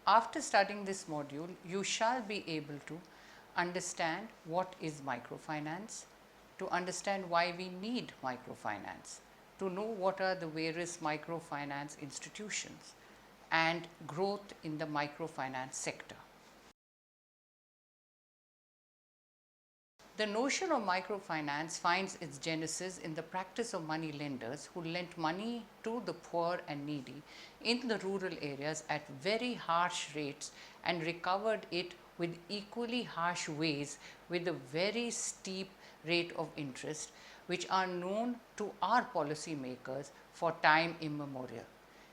After studying this module, you shall be able to understand what is microfinance, to understand why we need microfinance, to know what are the various microfinance institutions, and growth in the microfinance sector. The notion of microfinance finds its genesis in the practice of money lenders who lent money to the poor and needy in the rural areas at very harsh rates and recovered it with equally harsh ways with a very steep rate of interest, which are known to our policymakers for time immemorial.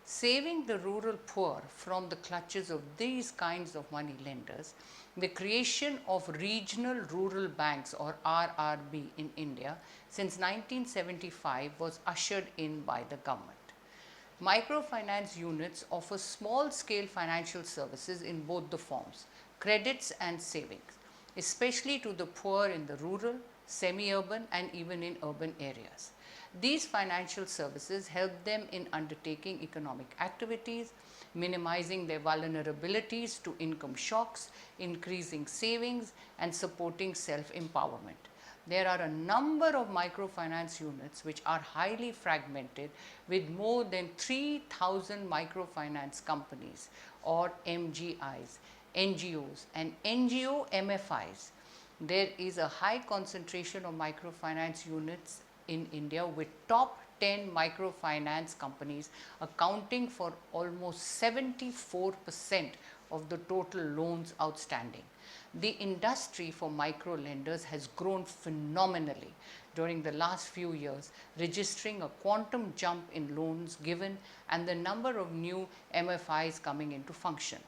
Saving the rural poor from the clutches of these kinds of money lenders, the creation of regional rural banks or RRB in India since 1975 was ushered in by the government. Microfinance units offer small scale financial services in both the forms, credits and savings, especially to the poor in the rural, semi-urban and even in urban areas. These financial services help them in undertaking economic activities, minimizing their vulnerabilities to income shocks, increasing savings and supporting self-empowerment. There are a number of microfinance units which are highly fragmented with more than 3,000 microfinance companies or MGIs, NGOs and NGO MFIs. There is a high concentration of microfinance units in India with top 10 microfinance companies accounting for almost 74% of the total loans outstanding. The industry for micro lenders has grown phenomenally during the last few years, registering a quantum jump in loans given and the number of new MFIs coming into function.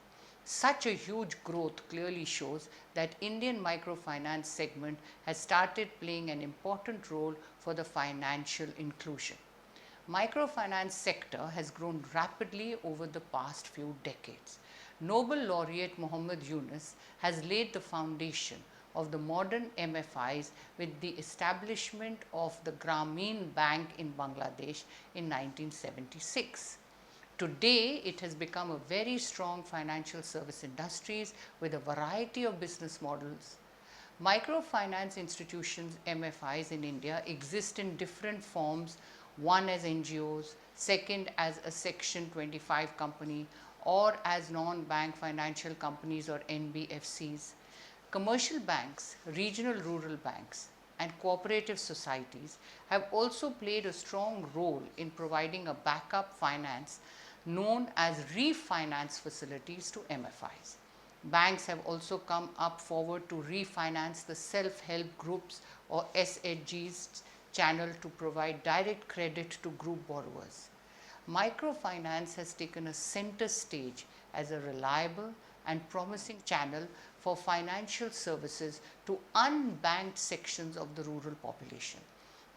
Such a huge growth clearly shows that Indian microfinance segment has started playing an important role for the financial inclusion. Microfinance sector has grown rapidly over the past few decades. Nobel laureate Muhammad Yunus has laid the foundation of the modern MFIs with the establishment of the Grameen Bank in Bangladesh in 1976. Today, it has become a very strong financial service industries with a variety of business models. Microfinance institutions, MFIs in India exist in different forms, one as NGOs, second as a Section 25 company or as non-bank financial companies or NBFCs. Commercial banks, regional rural banks and cooperative societies have also played a strong role in providing a backup finance known as refinance facilities to MFIs. Banks have also come up forward to refinance the self-help groups or SHGs channel to provide direct credit to group borrowers. Microfinance has taken a center stage as a reliable and promising channel for financial services to unbanked sections of the rural population.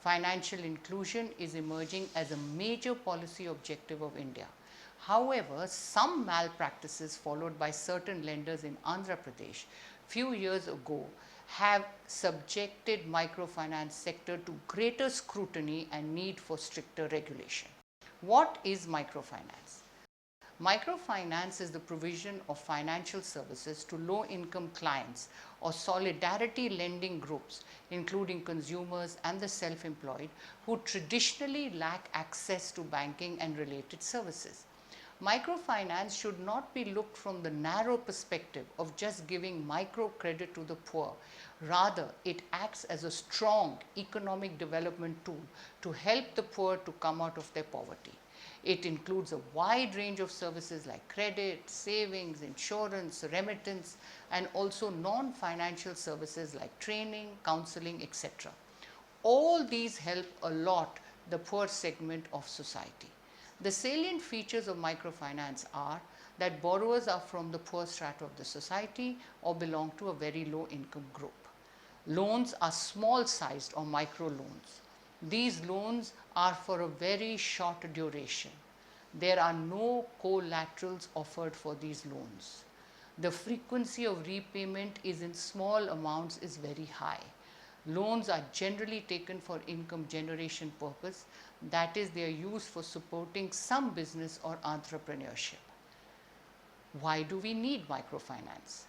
Financial inclusion is emerging as a major policy objective of India. However, some malpractices followed by certain lenders in Andhra Pradesh few years ago have subjected microfinance sector to greater scrutiny and need for stricter regulation. What is microfinance? Microfinance is the provision of financial services to low-income clients or solidarity lending groups, including consumers and the self-employed, who traditionally lack access to banking and related services. Microfinance should not be looked from the narrow perspective of just giving microcredit to the poor. Rather, it acts as a strong economic development tool to help the poor to come out of their poverty. It includes a wide range of services like credit, savings, insurance, remittance, and also non-financial services like training, counseling, etc. All these help a lot the poor segment of society. The salient features of microfinance are that borrowers are from the poor strata of the society or belong to a very low income group. Loans are small sized or micro loans. These loans are for a very short duration. There are no collaterals offered for these loans. The frequency of repayment is in small amounts is very high. Loans are generally taken for income generation purpose, that is, they are used for supporting some business or entrepreneurship. Why do we need microfinance?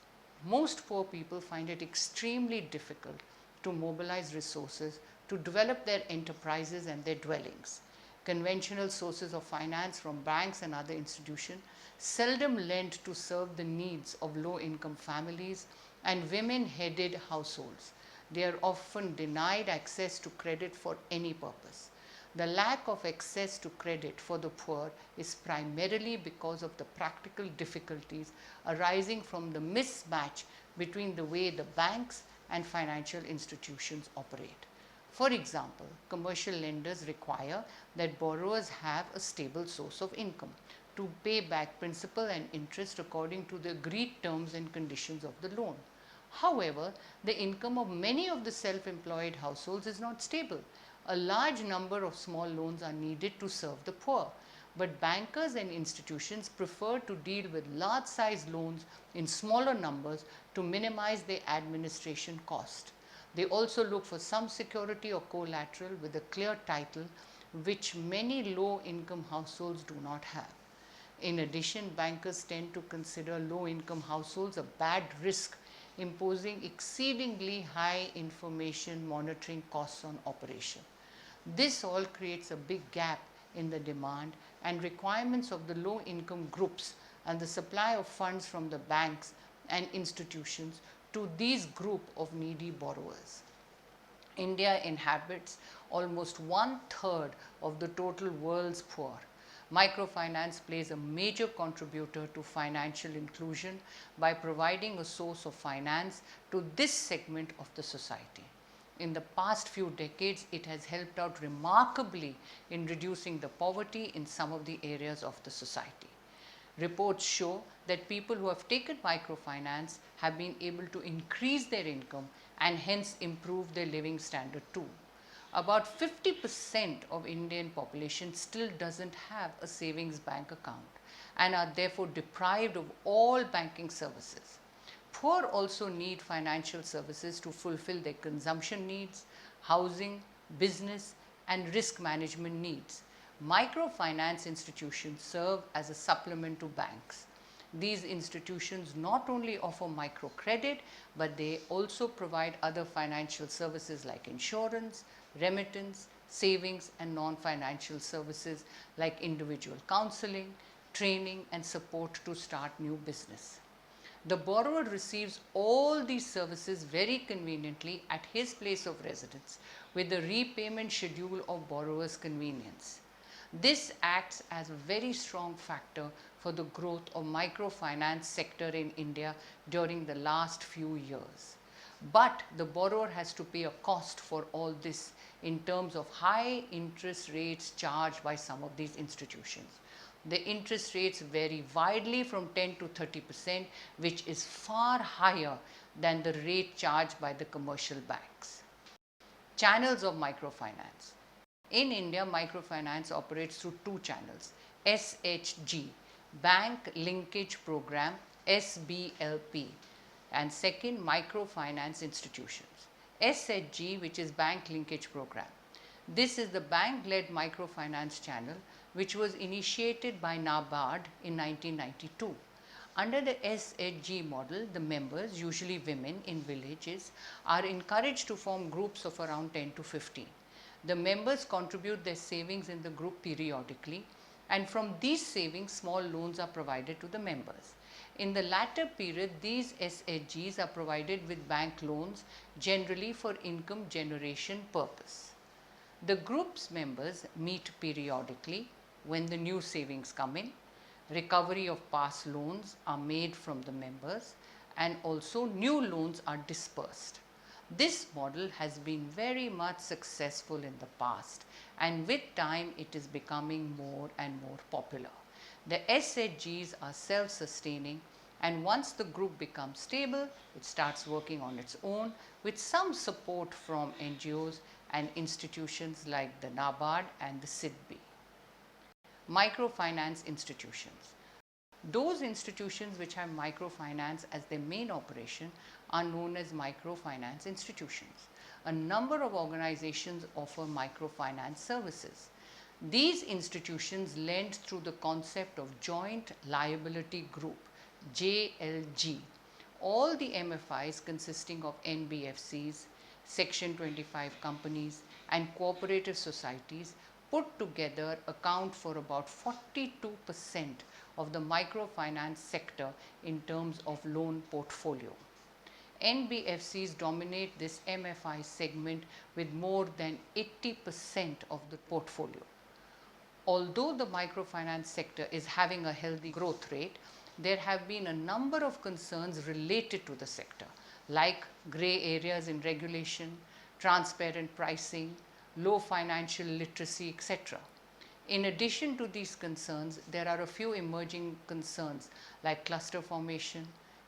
Most poor people find it extremely difficult to mobilize resources to develop their enterprises and their dwellings. Conventional sources of finance from banks and other institutions seldom lend to serve the needs of low income families and women headed households. They are often denied access to credit for any purpose. The lack of access to credit for the poor is primarily because of the practical difficulties arising from the mismatch between the way the banks and financial institutions operate. For example, commercial lenders require that borrowers have a stable source of income to pay back principal and interest according to the agreed terms and conditions of the loan. However, the income of many of the self-employed households is not stable. A large number of small loans are needed to serve the poor, but bankers and institutions prefer to deal with large size loans in smaller numbers to minimize their administration cost. They also look for some security or collateral with a clear title, which many low income households do not have. In addition, bankers tend to consider low income households a bad risk, imposing exceedingly high information monitoring costs on operation. This all creates a big gap in the demand and requirements of the low income groups and the supply of funds from the banks and institutions to these group of needy borrowers. India inhabits almost 1/3 of the total world's poor. Microfinance plays a major contributor to financial inclusion by providing a source of finance to this segment of the society. In the past few decades, it has helped out remarkably in reducing the poverty in some of the areas of the society. Reports show that people who have taken microfinance have been able to increase their income and hence improve their living standard too. About 50% of Indian population still doesn't have a savings bank account and are therefore deprived of all banking services. Poor also need financial services to fulfill their consumption needs, housing, business, and risk management needs. Microfinance institutions serve as a supplement to banks. These institutions not only offer microcredit, but they also provide other financial services like insurance, remittance, savings, and non-financial services like individual counseling, training, and support to start new business. The borrower receives all these services very conveniently at his place of residence with the repayment schedule of borrower's convenience. This acts as a very strong factor for the growth of microfinance sector in India during the last few years. But the borrower has to pay a cost for all this in terms of high interest rates charged by some of these institutions. The interest rates vary widely from 10 to 30%, which is far higher than the rate charged by the commercial banks. Channels of microfinance. In India, microfinance operates through two channels: SHG, Bank Linkage Program, SBLP, and second, microfinance institutions. SHG, which is Bank Linkage Program. This is the bank-led microfinance channel which was initiated by NABARD in 1992. Under the SHG model, the members, usually women in villages, are encouraged to form groups of around 10 to 15. The members contribute their savings in the group periodically, and from these savings, small loans are provided to the members. In the latter period, these SHGs are provided with bank loans, generally for income generation purpose. The group's members meet periodically when the new savings come in. Recovery of past loans are made from the members, and also new loans are dispersed. This model has been very much successful in the past, and with time it is becoming more and more popular. The SHGs are self-sustaining, and once the group becomes stable, it starts working on its own with some support from NGOs and institutions like the NABARD and the SIDBI. Microfinance institutions. Those institutions which have microfinance as their main operation are known as microfinance institutions. A number of organizations offer microfinance services. These institutions lend through the concept of joint liability group, JLG. All the MFIs consisting of NBFCs, Section 25 companies and cooperative societies put together account for about 42% of the microfinance sector in terms of loan portfolio. NBFCs dominate this MFI segment with more than 80% of the portfolio. Although the microfinance sector is having a healthy growth rate, there have been a number of concerns related to the sector, like grey areas in regulation, transparent pricing, low financial literacy, etc. In addition to these concerns, there are a few emerging concerns like cluster formation,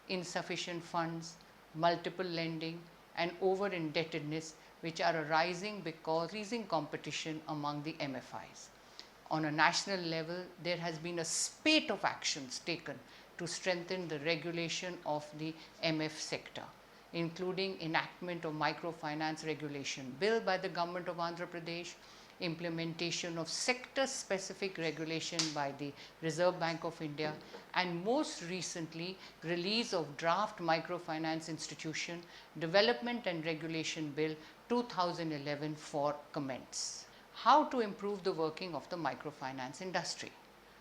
insufficient funds, multiple lending, and over indebtedness, which are arising because of increasing competition among the MFIs. On a national level, there has been a spate of actions taken to strengthen the regulation of the MF sector, including enactment of microfinance regulation bill by the government of Andhra Pradesh, implementation of sector specific regulation by the Reserve Bank of India, and most recently release of draft microfinance institution development and regulation bill 2011 for comments. How to improve the working of the microfinance industry?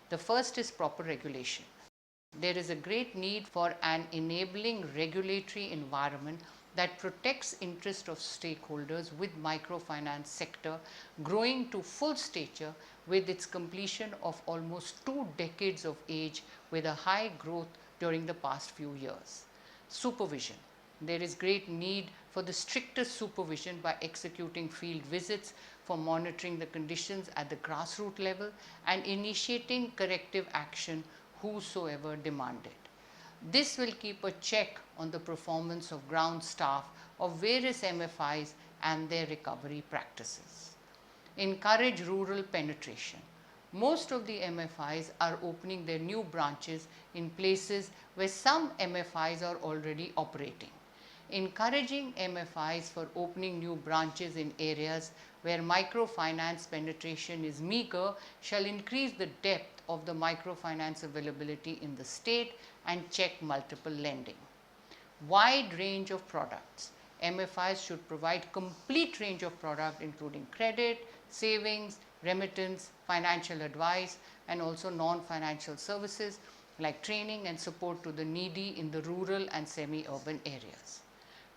The first is proper regulation. There is a great need for an enabling regulatory environment that protects interest of stakeholders with microfinance sector growing to full stature with its completion of almost 2 decades of age with a high growth during the past few years. Supervision. There is great need for the strictest supervision by executing field visits for monitoring the conditions at the grassroots level and initiating corrective action whosoever demanded. This will keep a check on the performance of ground staff of various MFIs and their recovery practices. Encourage rural penetration. Most of the MFIs are opening their new branches in places where some MFIs are already operating. Encouraging MFIs for opening new branches in areas where microfinance penetration is meager shall increase the depth of the microfinance availability in the state and check multiple lending. Wide range of products. MFIs should provide complete range of product including credit, savings, remittance, financial advice, and also non-financial services like training and support to the needy in the rural and semi-urban areas.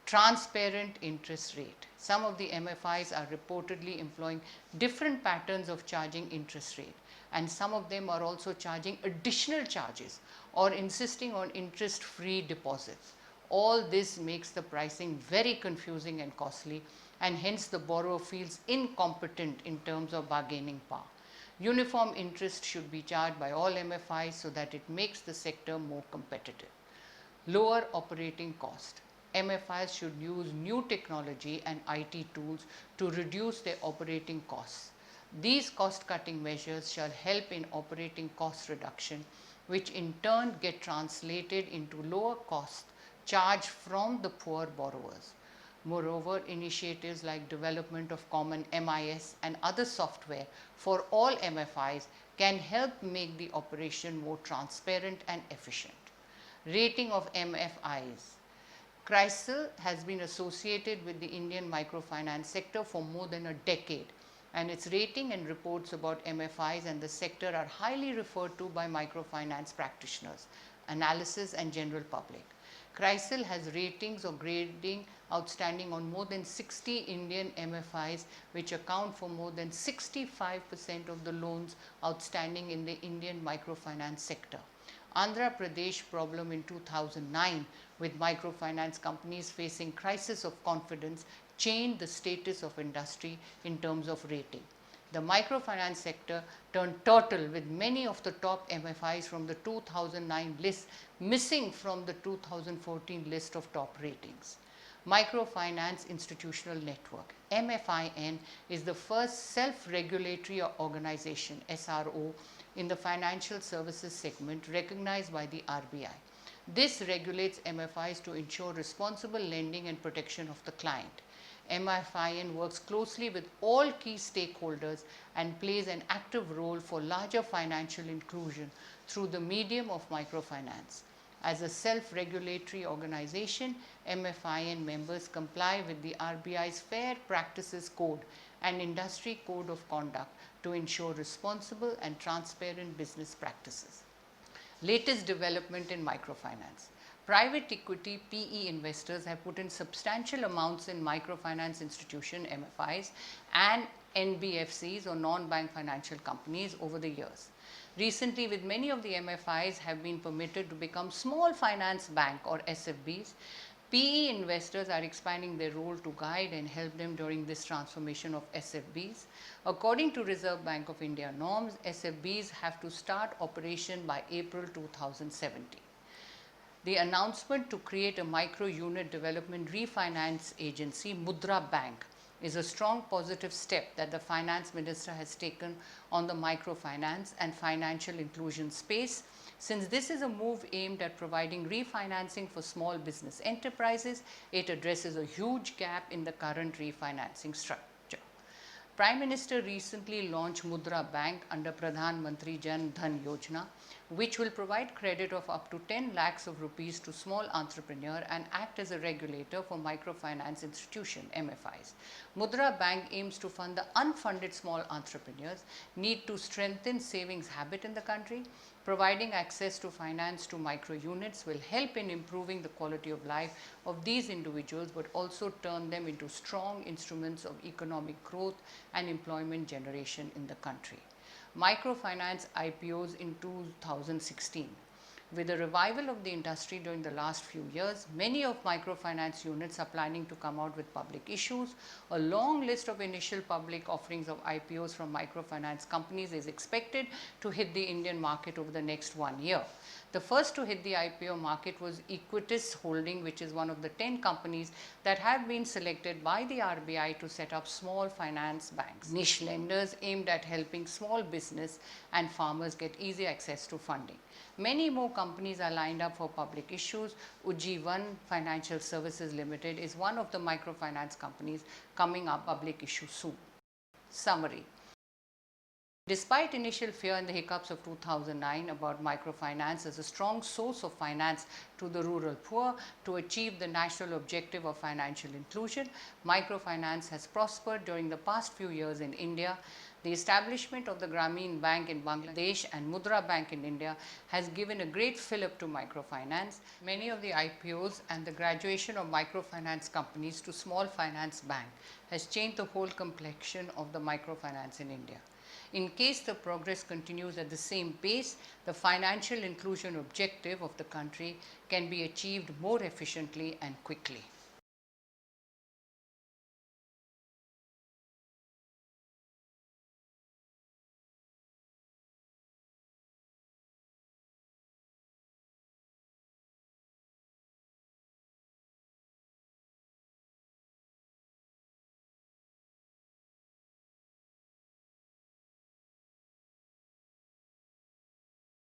Transparent interest rate. Some of the MFIs are reportedly employing different patterns of charging interest rate, and some of them are also charging additional charges or insisting on interest-free deposits. All this makes the pricing very confusing and costly, and hence the borrower feels incompetent in terms of bargaining power. Uniform interest should be charged by all MFIs so that it makes the sector more competitive. Lower operating cost. MFIs should use new technology and IT tools to reduce their operating costs. These cost-cutting measures shall help in operating cost reduction, which in turn get translated into lower costs charged from the poor borrowers. Moreover, initiatives like development of common MIS and other software for all MFIs can help make the operation more transparent and efficient. Rating of MFIs. CRISIL has been associated with the Indian microfinance sector for more than a decade, and its rating and reports about MFIs and the sector are highly referred to by microfinance practitioners, analysis and general public. CRISIL has ratings or grading outstanding on more than 60 Indian MFIs, which account for more than 65% of the loans outstanding in the Indian microfinance sector. Andhra Pradesh problem in 2009 with microfinance companies facing crisis of confidence changed the status of industry in terms of rating. The microfinance sector turned turtle with many of the top MFIs from the 2009 list missing from the 2014 list of top ratings. Microfinance Institutional Network, MFIN, is the first self-regulatory organization, SRO, in the financial services segment recognized by the RBI. This regulates MFIs to ensure responsible lending and protection of the client. MFIN works closely with all key stakeholders and plays an active role for larger financial inclusion through the medium of microfinance. As a self-regulatory organization, MFIN members comply with the RBI's Fair Practices Code and Industry Code of Conduct to ensure responsible and transparent business practices. Latest development in microfinance. Private equity PE investors have put in substantial amounts in microfinance institution MFIs and NBFCs or non-bank financial companies over the years. Recently, with many of the MFIs have been permitted to become small finance bank or SFBs, PE investors are expanding their role to guide and help them during this transformation of SFBs. According to Reserve Bank of India norms, SFBs have to start operation by April 2017. The announcement to create a micro unit development refinance agency, Mudra Bank, is a strong positive step that the finance minister has taken on the microfinance and financial inclusion space, since this is a move aimed at providing refinancing for small business enterprises. It addresses a huge gap in the current refinancing structure. Prime Minister recently launched Mudra Bank under Pradhan Mantri Jan Dhan Yojana, which will provide credit of up to 10 lakhs of rupees to small entrepreneur and act as a regulator for microfinance institution MFIs. Mudra Bank aims to fund the unfunded small entrepreneurs need to strengthen savings habit in the country. Providing access to finance to micro units will help in improving the quality of life of these individuals, but also turn them into strong instruments of economic growth and employment generation in the country. Microfinance IPOs in 2016. With the revival of the industry during the last few years, many of microfinance units are planning to come out with public issues. A long list of initial public offerings of IPOs from microfinance companies is expected to hit the Indian market over the next 1 year. The first to hit the IPO market was Equitas Holding, which is one of the 10 companies that have been selected by the RBI to set up small finance banks, niche lenders aimed at helping small business and farmers get easy access to funding. Many more companies are lined up for public issues. Ujjivan Financial Services Limited is one of the microfinance companies coming up public issue soon. Summary. Despite initial fear and the hiccups of 2009 about microfinance as a strong source of finance to the rural poor to achieve the national objective of financial inclusion, microfinance has prospered during the past few years in India. The establishment of the Grameen Bank in Bangladesh and Mudra Bank in India has given a great fillip to microfinance. Many of the IPOs and the graduation of microfinance companies to small finance bank has changed the whole complexion of the microfinance in India. In case the progress continues at the same pace, the financial inclusion objective of the country can be achieved more efficiently and quickly.